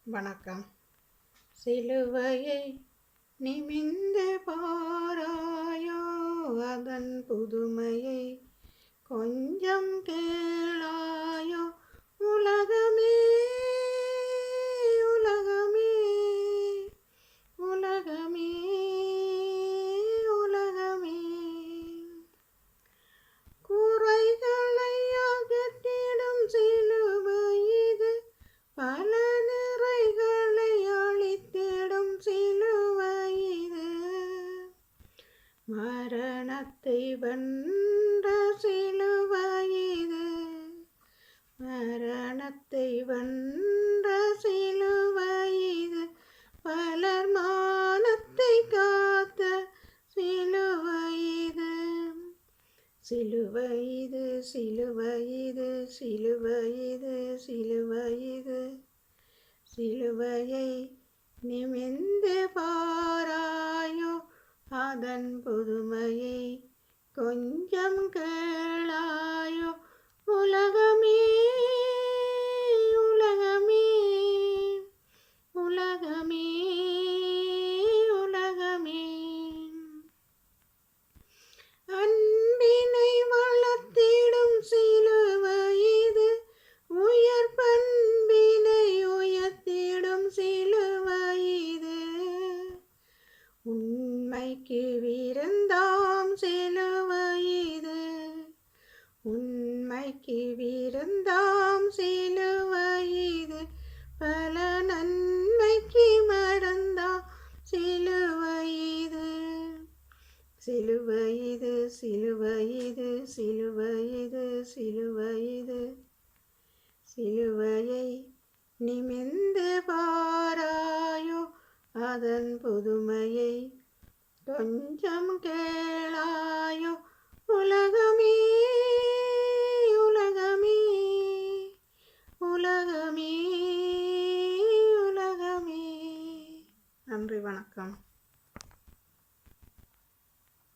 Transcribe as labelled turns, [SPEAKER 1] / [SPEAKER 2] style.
[SPEAKER 1] வணக்கம். சிலுவையை நிமிர்ந்து பாராயோ, அதன் புதுமையை கொஞ்சம் கேளாயோ. உலகமே உலகமே உலகமே உலகமே, குறைகளை அகற்றிடும் சிலுவை இது, பல நிறைகளை அளித்திடும் சிலுவை இது. மரணத்தை வென்ற சிலுவை இது, மரணத்தை வென்ற சிலுவை இது. பலர் மானத்தை காத்த சிலுவை இது. சிலுவை இது, சிலுவை இது, சிலுவை இது, சிலுவை இது. சிலுவையை நிமிர்ந்து பாராயோ, அதன் புதுமையை கொஞ்சம் கேளாயோ. உலகமே உலகமே உலகமே உலகமே, அன்பினை வளர்த்திடும் சிலுவை இது, உயர் பண்பினை உயர்த்திடும் சிலுவை இது. உண்மைக்கு விருந்தாம் சிலுவை இது, உண்மைக்கு விருந்தாம் சிலுவை இது. பல நன்மைக்கு மறந்தாம் சிலுவை இது. சிலுவை இது, சிலுவை இது, சிலுவை இது, சிலுவை இது. சிலுவையை நிமிர்ந்து பாராயோ, அதன் புதுமையை கொஞ்சம் கேளாயோ. உலகமே உலகமே உலகமே உலகமே. நன்றி, வணக்கம்.